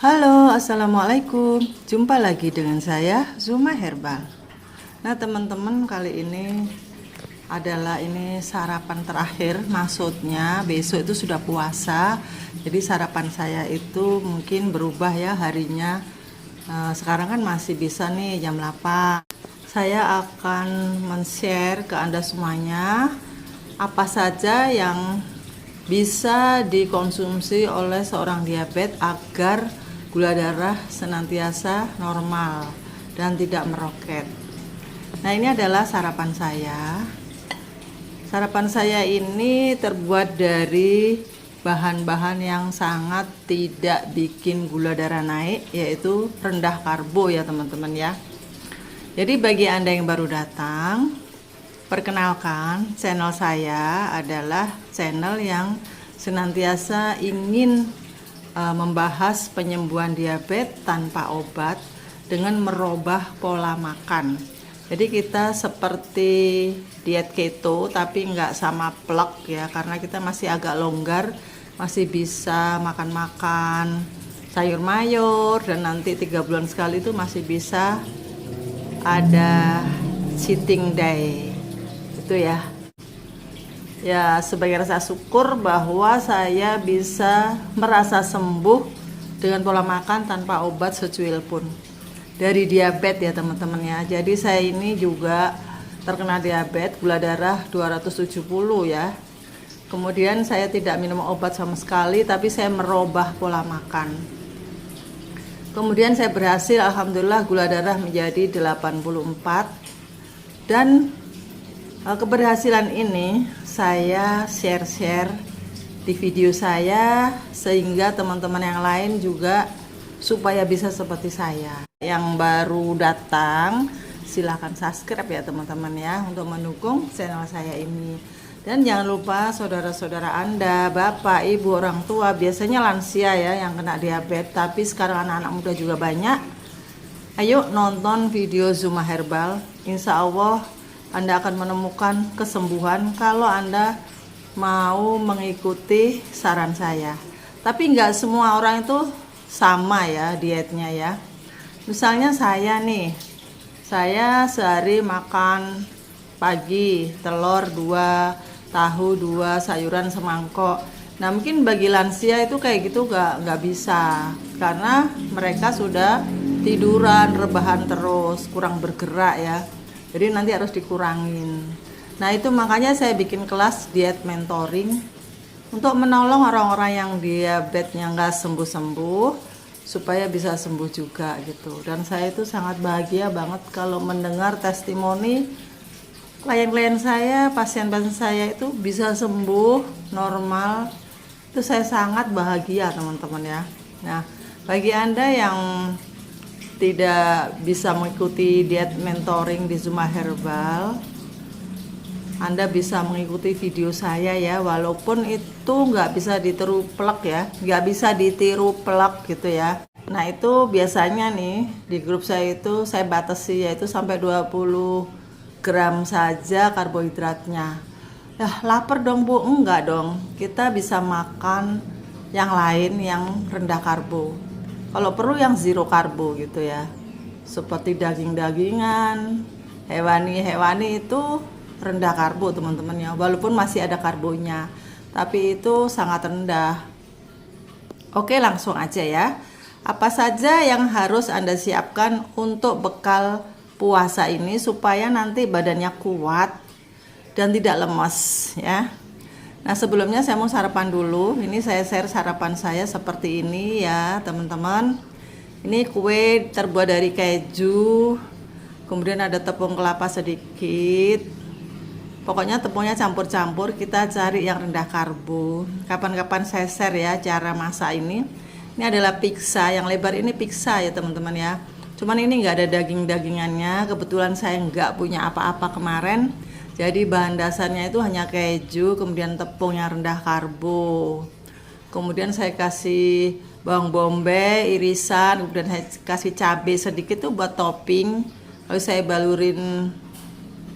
Halo, assalamualaikum. Jumpa lagi dengan saya, Zuma Herbal. Nah, teman-teman, kali ini adalah sarapan terakhir. Maksudnya besok itu sudah puasa. Jadi sarapan saya itu mungkin berubah ya harinya. Sekarang kan masih bisa nih jam 8. Saya akan men-share ke Anda semuanya apa saja yang bisa dikonsumsi oleh seorang diabetes agar gula darah senantiasa normal dan tidak meroket. Nah, ini adalah sarapan saya. Sarapan saya ini terbuat dari bahan-bahan yang sangat tidak bikin gula darah naik, yaitu rendah karbo ya teman-teman ya. Jadi bagi Anda yang baru datang, perkenalkan, channel saya adalah channel yang senantiasa ingin membahas penyembuhan diabetes tanpa obat dengan merubah pola makan. Jadi kita seperti diet keto tapi nggak sama plak ya, karena kita masih agak longgar, masih bisa makan-makan sayur mayur, dan nanti 3 bulan sekali itu masih bisa ada cheating day itu ya. Ya, sebagai rasa syukur bahwa saya bisa merasa sembuh dengan pola makan tanpa obat secuil pun dari diabetes ya teman-teman ya. Jadi saya ini juga terkena diabetes, gula darah 270 ya. Kemudian saya tidak minum obat sama sekali, tapi saya merubah pola makan. Kemudian saya berhasil, alhamdulillah, gula darah menjadi 84. Dan keberhasilan ini saya share di video saya sehingga teman-teman yang lain juga supaya bisa seperti saya. Yang baru datang silahkan subscribe ya teman-teman ya, untuk mendukung channel saya ini. Dan jangan lupa saudara-saudara Anda, bapak, ibu, orang tua, biasanya lansia ya yang kena diabetes, tapi sekarang anak-anak muda juga banyak. Ayo nonton video Zuma Herbal, insya Allah Anda akan menemukan kesembuhan kalau Anda mau mengikuti saran saya. Tapi nggak semua orang itu sama ya dietnya ya. Misalnya saya nih, saya sehari makan pagi telur 2, tahu 2, sayuran semangkok. Nah, mungkin bagi lansia itu kayak gitu nggak bisa, karena mereka sudah tiduran, rebahan terus, kurang bergerak ya. Jadi nanti harus dikurangin. Nah, itu makanya saya bikin kelas diet mentoring untuk menolong orang-orang yang diabetesnya nggak sembuh-sembuh supaya bisa sembuh juga gitu. Dan saya itu sangat bahagia banget kalau mendengar testimoni klien-klien saya, pasien-pasien saya itu bisa sembuh normal. Itu saya sangat bahagia teman-teman ya. Nah, bagi Anda yang tidak bisa mengikuti diet mentoring di Zuma Herbal, Anda bisa mengikuti video saya ya, walaupun itu nggak bisa ditiru plak ya, nggak bisa ditiru plak gitu ya. Nah, itu biasanya nih di grup saya itu saya batasi yaitu sampai 20 gram saja karbohidratnya. Ya, lapar dong Bu? Enggak dong, kita bisa makan yang lain yang rendah karbo. Kalau perlu yang zero karbo gitu ya, seperti daging-dagingan, hewani-hewani itu rendah karbo teman-teman ya, walaupun masih ada karbonya, tapi itu sangat rendah. Oke, langsung aja ya. Apa saja yang harus Anda siapkan untuk bekal puasa ini supaya nanti badannya kuat dan tidak lemas ya. Nah, sebelumnya saya mau sarapan dulu. Ini saya share sarapan saya seperti ini ya teman-teman. Ini kue terbuat dari keju, kemudian ada tepung kelapa sedikit. Pokoknya tepungnya campur-campur, kita cari yang rendah karbo. Kapan-kapan saya share ya cara masak ini. Ini adalah pizza, yang lebar ini pizza ya teman-teman ya. Cuman ini nggak ada daging-dagingannya, kebetulan saya nggak punya apa-apa kemarin. Jadi bahan dasarnya itu hanya keju, kemudian tepung yang rendah karbo. Kemudian saya kasih bawang bombay, irisan, kemudian saya kasih cabai sedikit tuh buat topping. Lalu saya balurin,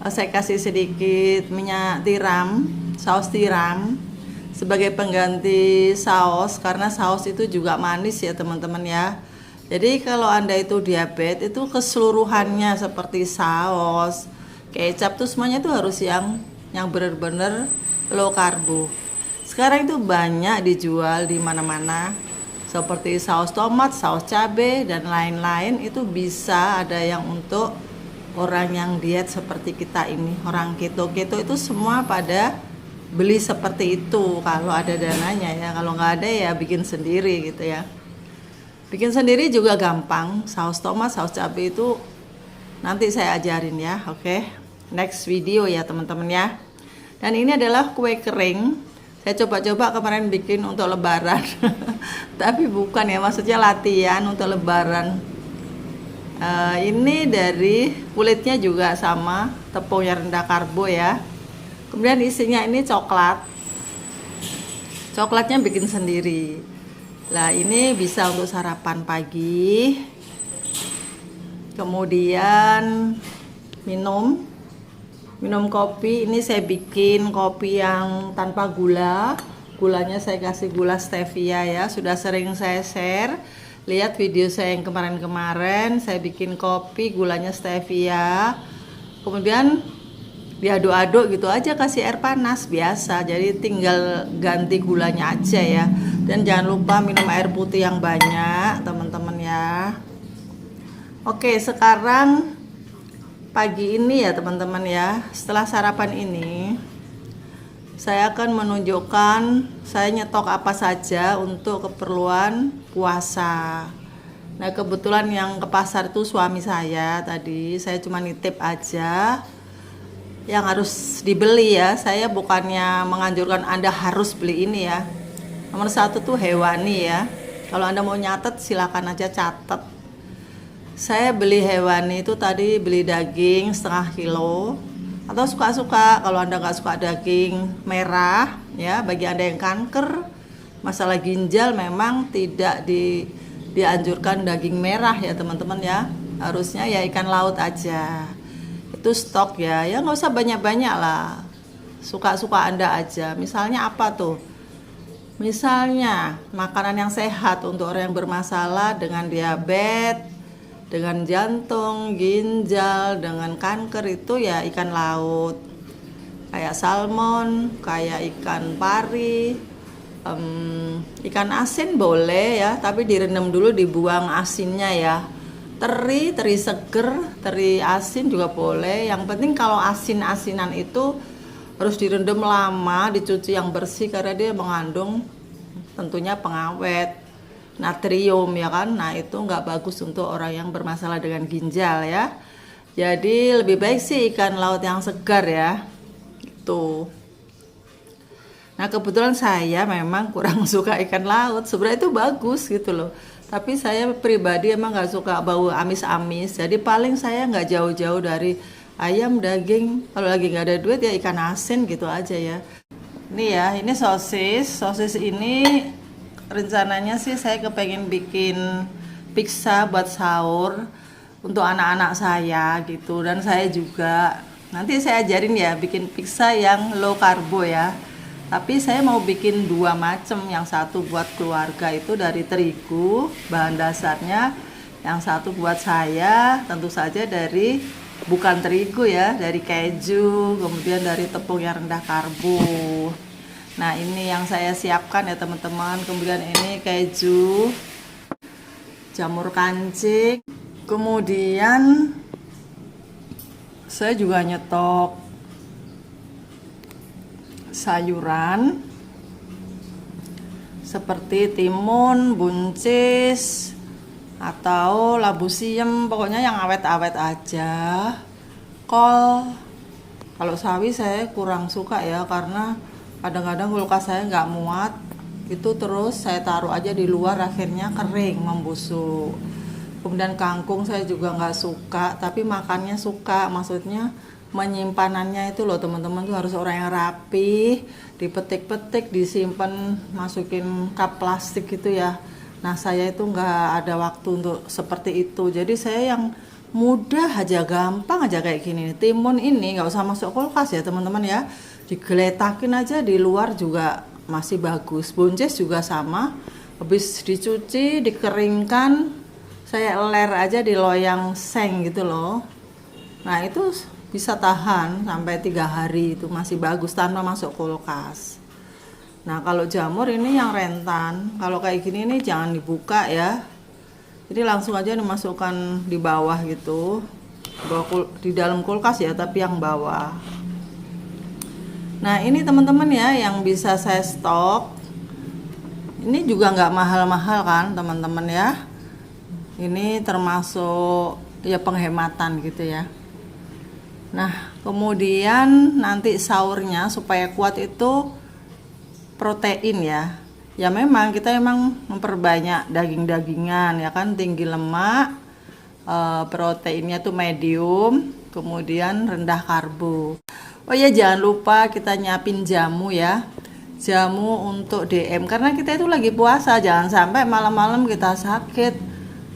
saya kasih sedikit minyak tiram, saus tiram. sebagai pengganti saus, karena saus itu juga manis ya teman-teman ya. Jadi kalau Anda itu diabetes itu keseluruhannya seperti saus, kecap tuh semuanya itu harus yang benar-benar low karbo. Sekarang itu banyak dijual di mana-mana, seperti saus tomat, saus cabai dan lain-lain. Itu bisa ada yang untuk orang yang diet seperti kita ini, orang keto itu semua pada beli seperti itu kalau ada dananya ya. Kalau nggak ada ya bikin sendiri gitu ya. Bikin sendiri juga gampang. Saus tomat, saus cabai itu nanti saya ajarin ya. Oke, next video ya teman-teman ya. Dan ini adalah kue kering. Saya coba-coba kemarin bikin untuk lebaran. Tapi bukan ya, maksudnya latihan untuk lebaran. Ini dari kulitnya juga sama, tepung yang rendah karbo ya. Kemudian isinya ini coklat. Coklatnya bikin sendiri. Nah, ini bisa untuk sarapan pagi. Kemudian minum kopi. Ini saya bikin kopi yang tanpa gula. Gulanya saya kasih gula stevia ya. Sudah sering saya share. Lihat video saya yang kemarin-kemarin. Saya bikin kopi gulanya stevia. Kemudian diaduk-aduk gitu aja, kasih air panas biasa. Jadi tinggal ganti gulanya aja ya. Dan jangan lupa minum air putih yang banyak teman-teman ya. Oke, sekarang pagi ini ya teman-teman ya, setelah sarapan ini saya akan menunjukkan saya nyetok apa saja untuk keperluan puasa. Nah, kebetulan yang ke pasar itu suami saya tadi, saya cuma nitip aja yang harus dibeli ya. Saya bukannya menganjurkan Anda harus beli ini ya. Nomor satu tuh hewani ya. Kalau Anda mau nyatet silakan aja catat. Saya beli hewani itu tadi beli daging setengah kilo, atau suka-suka. Kalau Anda nggak suka daging merah ya, bagi Anda yang kanker masalah ginjal memang tidak dianjurkan daging merah ya teman-teman ya. Harusnya ya ikan laut aja. Itu stok ya nggak usah banyak-banyak lah, suka-suka Anda aja. Misalnya apa tuh? Misalnya makanan yang sehat untuk orang yang bermasalah dengan diabetes, dengan jantung, ginjal, dengan kanker itu ya ikan laut, kayak salmon, kayak ikan pari, ikan asin boleh ya, tapi direndam dulu, dibuang asinnya ya. Teri seger, teri asin juga boleh. Yang penting kalau asin-asinan itu harus direndam lama, dicuci yang bersih karena dia mengandung tentunya pengawet natrium ya kan. Nah, itu nggak bagus untuk orang yang bermasalah dengan ginjal ya. Jadi lebih baik sih ikan laut yang segar ya. Itu. Nah, kebetulan saya memang kurang suka ikan laut. Sebenarnya itu bagus gitu loh. Tapi saya pribadi emang nggak suka bau amis-amis. Jadi paling saya nggak jauh-jauh dari ayam, daging. Kalau lagi nggak ada duit ya ikan asin gitu aja ya. Ini ya, ini sosis. Sosis ini rencananya sih saya kepengen bikin pizza buat sahur untuk anak-anak saya gitu. Dan saya juga nanti saya ajarin ya bikin pizza yang low karbo ya. Tapi saya mau bikin dua macam. Yang satu buat keluarga itu dari terigu bahan dasarnya, yang satu buat saya tentu saja dari bukan terigu ya, dari keju, kemudian dari tepung yang rendah karbo. Nah, ini yang saya siapkan ya teman-teman. Kemudian ini keju, jamur kancing, kemudian saya juga nyetok sayuran seperti timun, buncis, atau labu siam, pokoknya yang awet-awet aja. Kol, kalau sawi saya kurang suka ya, karena kadang-kadang kulkas saya nggak muat itu, terus saya taruh aja di luar akhirnya kering membusuk. Kemudian kangkung saya juga nggak suka, tapi makannya suka, maksudnya menyimpanannya itu loh teman-teman tuh harus orang yang rapi, dipetik-petik, disimpan, masukin cup plastik gitu ya. Nah, saya itu nggak ada waktu untuk seperti itu. Jadi saya yang mudah aja, gampang aja kayak gini. Timun ini nggak usah masuk kulkas ya teman-teman ya, digeletakin aja di luar juga masih bagus. Buncis juga sama, habis dicuci, dikeringkan, saya eler aja di loyang seng gitu loh. Nah itu bisa tahan sampai 3 hari, itu masih bagus tanpa masuk kulkas. Nah kalau jamur ini yang rentan, kalau kayak gini nih jangan dibuka ya. Jadi langsung aja dimasukkan di bawah gitu, di dalam kulkas ya, tapi yang bawah. Nah ini teman-teman ya yang bisa saya stok. Ini juga nggak mahal-mahal kan teman-teman ya. Ini termasuk ya penghematan gitu ya. Nah kemudian nanti sahurnya supaya kuat itu protein ya. Ya memang kita emang memperbanyak daging-dagingan ya kan, tinggi lemak, proteinnya tuh medium, kemudian rendah karbo. Oh ya jangan lupa kita nyiapin jamu ya, jamu untuk DM karena kita itu lagi puasa, jangan sampai malam-malam kita sakit,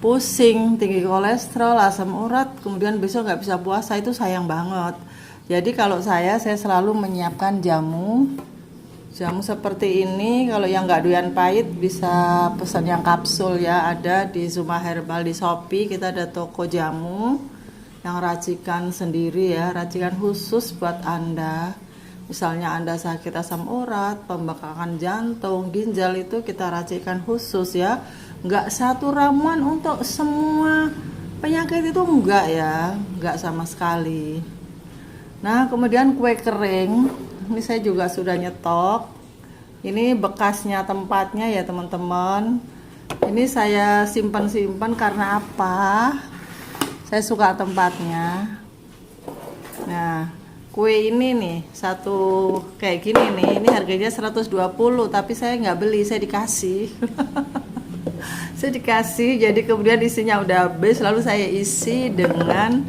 pusing, tinggi kolesterol, asam urat, kemudian besok nggak bisa puasa, itu sayang banget. Jadi kalau saya selalu menyiapkan jamu seperti ini. Kalau yang nggak doyan pahit bisa pesan yang kapsul ya, ada di Zuma Herbal di Shopee. Kita ada toko jamu yang racikan sendiri ya, racikan khusus buat Anda. Misalnya Anda sakit asam urat, pembekakan jantung, ginjal, itu kita racikan khusus ya. Nggak satu ramuan untuk semua penyakit itu, enggak ya, enggak sama sekali. Nah kemudian kue kering ini saya juga sudah nyetok. Ini bekasnya tempatnya ya teman-teman. Ini saya simpan-simpan karena apa? Saya suka tempatnya. Nah kue ini nih satu kayak gini nih, ini harganya 120, tapi saya nggak beli, saya dikasih. Saya dikasih, jadi kemudian isinya udah habis, lalu saya isi dengan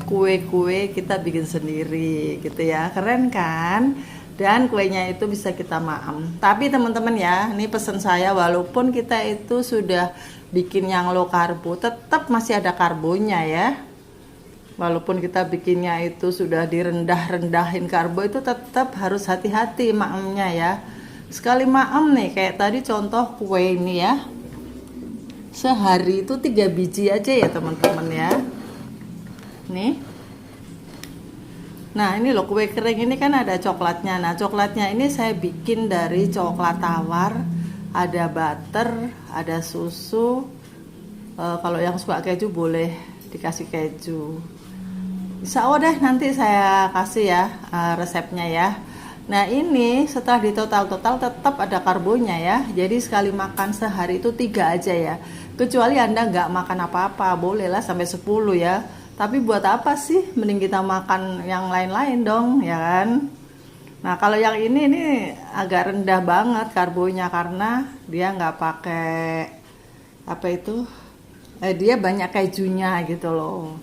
kue-kue kita bikin sendiri gitu ya, keren kan? Dan kuenya itu bisa kita maem. Tapi teman-teman ya, ini pesan saya, walaupun kita itu sudah bikin yang low karbo, tetap masih ada karbonya ya. Walaupun kita bikinnya itu sudah direndahin karbo, itu tetap harus hati-hati maemnya ya. Sekali maem nih, kayak tadi contoh kue ini ya, sehari itu 3 biji aja ya teman-teman ya. Nih. Nah ini loh kue kering ini kan ada coklatnya. Nah coklatnya ini saya bikin dari coklat tawar, ada butter, ada susu. Kalau yang suka keju boleh dikasih keju. Insya Allah deh nanti saya kasih ya resepnya ya. Nah ini setelah ditotal-total tetap ada karbonya ya. Jadi sekali makan sehari itu 3 aja ya. Kecuali Anda nggak makan apa-apa, bolehlah sampai 10 ya. Tapi buat apa sih? Mending kita makan yang lain-lain dong, ya kan? Nah, kalau yang ini agak rendah banget karbonya karena dia nggak pakai apa itu? Dia banyak kejunya gitu loh.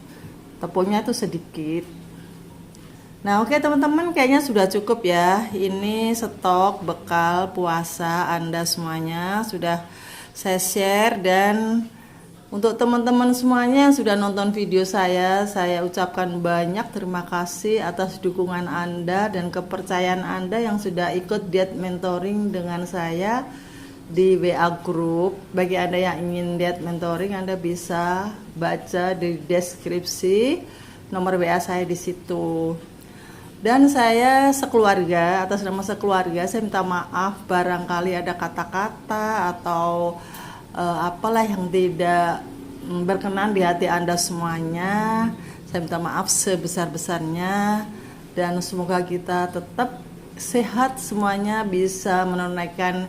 Tepungnya itu sedikit. Nah, oke teman-teman, kayaknya sudah cukup ya. Ini stok bekal puasa Anda semuanya sudah saya share, dan untuk teman-teman semuanya yang sudah nonton video saya ucapkan banyak terima kasih atas dukungan Anda dan kepercayaan Anda yang sudah ikut diet mentoring dengan saya di WA Group. Bagi Anda yang ingin diet mentoring, Anda bisa baca di deskripsi nomor WA saya di situ. Dan saya sekeluarga, atas nama sekeluarga, saya minta maaf barangkali ada kata-kata atau apalah yang tidak berkenan di hati Anda semuanya. Saya minta maaf sebesar-besarnya, dan semoga kita tetap sehat semuanya, bisa menunaikan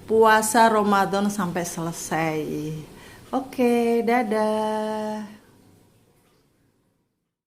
puasa Ramadan sampai selesai. Oke, dadah.